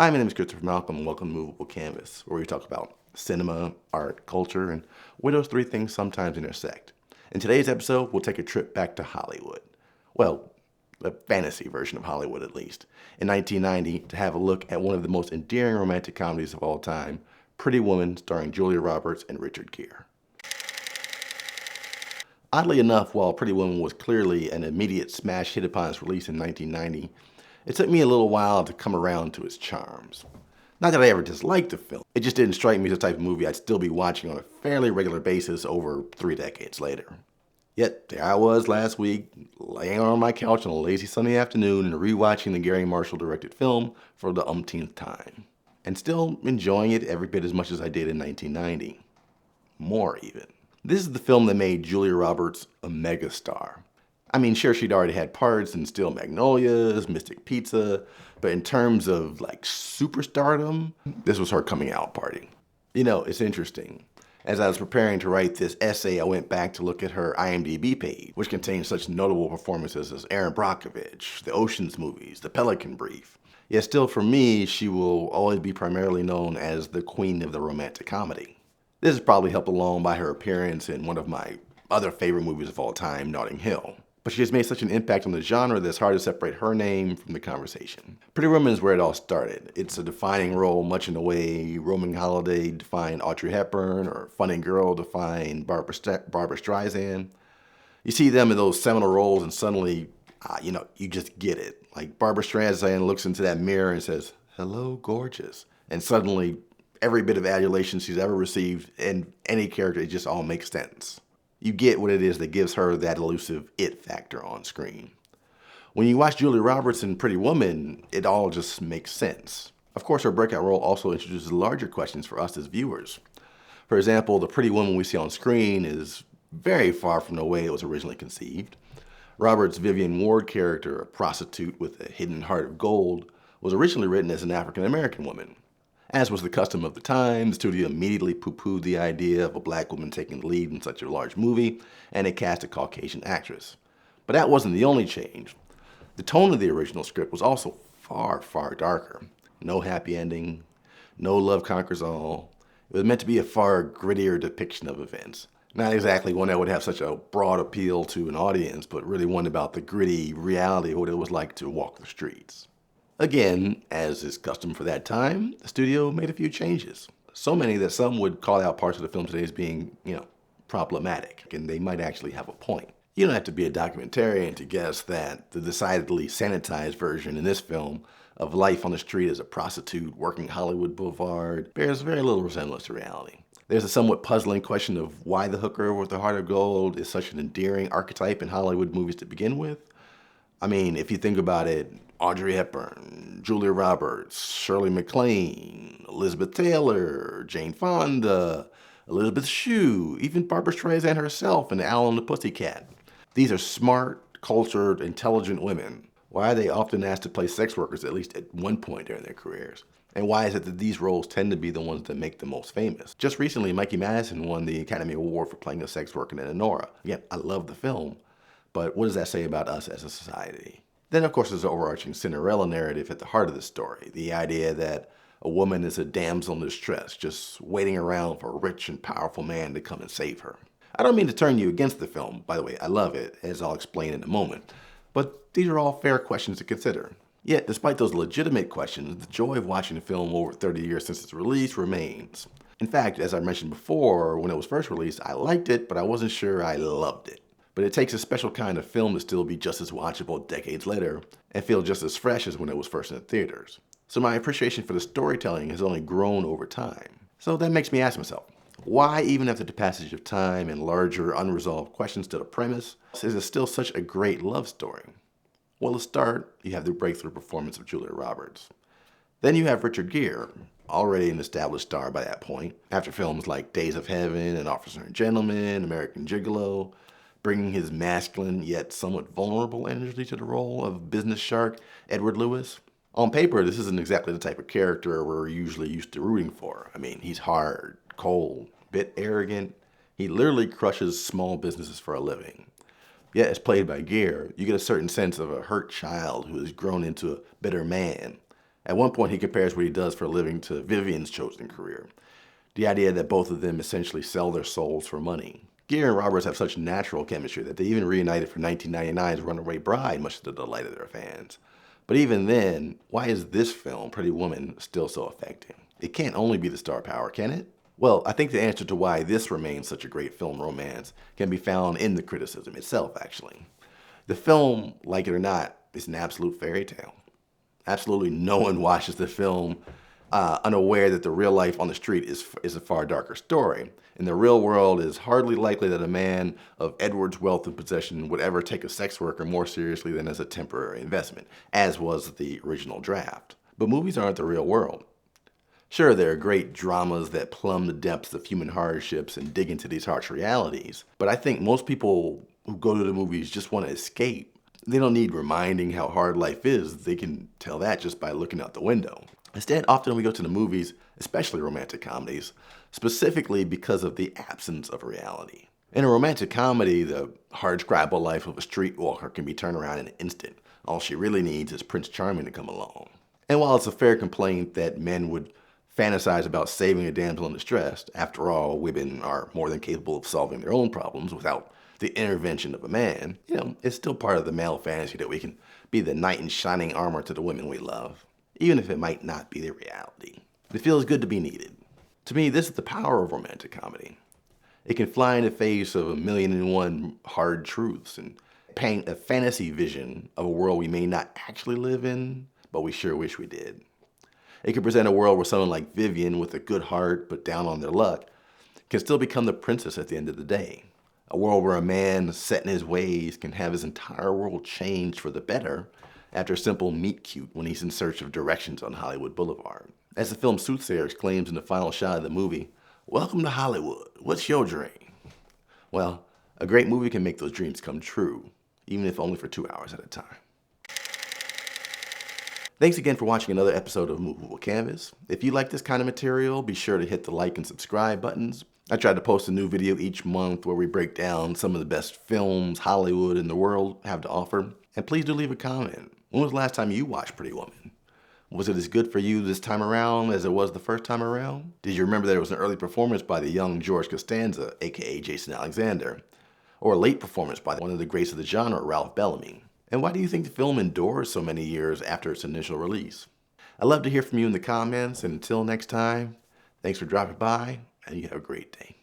Hi, my name is Christopher Malcolm, and welcome to Movable Canvas, where we talk about cinema, art, culture, and where those three things sometimes intersect. In today's episode, we'll take a trip back to Hollywood. Well, the fantasy version of Hollywood, at least. In 1990, to have a look at one of the most endearing romantic comedies of all time, Pretty Woman, starring Julia Roberts and Richard Gere. Oddly enough, while Pretty Woman was clearly an immediate smash hit upon its release in 1990, it took me a little while to come around to its charms. Not that I ever disliked the film, it just didn't strike me as the type of movie I'd still be watching on a fairly regular basis over 3 decades later. Yet, there I was last week, laying on my couch on a lazy Sunday afternoon and rewatching the Gary Marshall-directed film for the umpteenth time. And still enjoying it every bit as much as I did in 1990. More, even. This is the film that made Julia Roberts a megastar. I mean, sure, she'd already had parts in Steel Magnolias, Mystic Pizza, but in terms of, superstardom, this was her coming out party. You know, it's interesting. As I was preparing to write this essay, I went back to look at her IMDb page, which contains such notable performances as Aaron Brockovich, the Ocean's movies, the Pelican Brief. Yet still, for me, she will always be primarily known as the queen of the romantic comedy. This is probably helped along by her appearance in one of my other favorite movies of all time, Notting Hill. But she has made such an impact on the genre that it's hard to separate her name from the conversation. Pretty Woman is where it all started. It's a defining role much in the way Roman Holiday defined Audrey Hepburn or Funny Girl defined Barbara Streisand. You see them in those seminal roles and suddenly, you just get it. Like Barbara Streisand looks into that mirror and says, "Hello, gorgeous." And suddenly, every bit of adulation she's ever received in any character, it just all makes sense. You get what it is that gives her that elusive it factor on screen. When you watch Julia Roberts in Pretty Woman, it all just makes sense. Of course, her breakout role also introduces larger questions for us as viewers. For example, the Pretty Woman we see on screen is very far from the way it was originally conceived. Roberts' Vivian Ward character, a prostitute with a hidden heart of gold, was originally written as an African-American woman. As was the custom of the time, the studio immediately poo-pooed the idea of a black woman taking the lead in such a large movie, and it cast a Caucasian actress. But that wasn't the only change. The tone of the original script was also far, far darker. No happy ending, no love conquers all. It was meant to be a far grittier depiction of events. Not exactly one that would have such a broad appeal to an audience, but really one about the gritty reality of what it was like to walk the streets. Again, as is custom for that time, the studio made a few changes. So many that some would call out parts of the film today as being, problematic, and they might actually have a point. You don't have to be a documentarian to guess that the decidedly sanitized version in this film of life on the street as a prostitute working Hollywood Boulevard bears very little resemblance to reality. There's a somewhat puzzling question of why the hooker with the heart of gold is such an endearing archetype in Hollywood movies to begin with. I mean, if you think about it, Audrey Hepburn, Julia Roberts, Shirley MacLaine, Elizabeth Taylor, Jane Fonda, Elizabeth Shue, even Barbara Streisand herself in Owl and the Pussycat. These are smart, cultured, intelligent women. Why are they often asked to play sex workers at least at one point during their careers? And why is it that these roles tend to be the ones that make them most famous? Just recently, Mikey Madison won the Academy Award for playing a sex worker in Nora. Again, I love the film, but what does that say about us as a society? Then, of course, there's the overarching Cinderella narrative at the heart of the story. The idea that a woman is a damsel in distress, just waiting around for a rich and powerful man to come and save her. I don't mean to turn you against the film. By the way, I love it, as I'll explain in a moment. But these are all fair questions to consider. Yet, despite those legitimate questions, the joy of watching the film over 30 years since its release remains. In fact, as I mentioned before, when it was first released, I liked it, but I wasn't sure I loved it. But it takes a special kind of film to still be just as watchable decades later and feel just as fresh as when it was first in the theaters. So my appreciation for the storytelling has only grown over time. So that makes me ask myself, why, even after the passage of time and larger unresolved questions to the premise, is it still such a great love story? Well, to start, you have the breakthrough performance of Julia Roberts. Then you have Richard Gere, already an established star by that point, after films like Days of Heaven and Officer and Gentleman, American Gigolo, bringing his masculine yet somewhat vulnerable energy to the role of business shark Edward Lewis. On paper, this isn't exactly the type of character we're usually used to rooting for. I mean, he's hard, cold, bit arrogant. He literally crushes small businesses for a living. Yet, as played by Gere, you get a certain sense of a hurt child who has grown into a bitter man. At one point, he compares what he does for a living to Vivian's chosen career. The idea that both of them essentially sell their souls for money. Gere and Roberts have such natural chemistry that they even reunited for 1999's Runaway Bride, much to the delight of their fans. But even then, why is this film, Pretty Woman, still so effective? It can't only be the star power, can it? Well, I think the answer to why this remains such a great film romance can be found in the criticism itself, actually. The film, like it or not, is an absolute fairy tale. Absolutely no one watches the film unaware that the real life on the street is a far darker story. In the real world, it is hardly likely that a man of Edward's wealth and possession would ever take a sex worker more seriously than as a temporary investment, as was the original draft. But movies aren't the real world. Sure, there are great dramas that plumb the depths of human hardships and dig into these harsh realities, but I think most people who go to the movies just want to escape. They don't need reminding how hard life is. They can tell that just by looking out the window. Instead, often we go to the movies, especially romantic comedies, specifically because of the absence of reality. In a romantic comedy, the hardscrabble life of a streetwalker can be turned around in an instant. All she really needs is Prince Charming to come along. And while it's a fair complaint that men would fantasize about saving a damsel in distress, after all, women are more than capable of solving their own problems without the intervention of a man, it's still part of the male fantasy that we can be the knight in shining armor to the women we love, even if it might not be the reality. It feels good to be needed. To me, this is the power of romantic comedy. It can fly in the face of 1,000,001 hard truths and paint a fantasy vision of a world we may not actually live in, but we sure wish we did. It can present a world where someone like Vivian, with a good heart but down on their luck, can still become the princess at the end of the day. A world where a man set in his ways can have his entire world changed for the better after a simple meet cute when he's in search of directions on Hollywood Boulevard. As the film Soothsayer exclaims in the final shot of the movie, "Welcome to Hollywood. What's your dream?" Well, a great movie can make those dreams come true, even if only for 2 hours at a time. Thanks again for watching another episode of Movable Canvas. If you like this kind of material, be sure to hit the like and subscribe buttons. I try to post a new video each month where we break down some of the best films Hollywood and the world have to offer. And please do leave a comment. When was the last time you watched Pretty Woman? Was it as good for you this time around as it was the first time around? Did you remember that it was an early performance by the young George Costanza, aka Jason Alexander? Or a late performance by one of the greats of the genre, Ralph Bellamy? And why do you think the film endures so many years after its initial release? I'd love to hear from you in the comments, and until next time, thanks for dropping by, and you have a great day.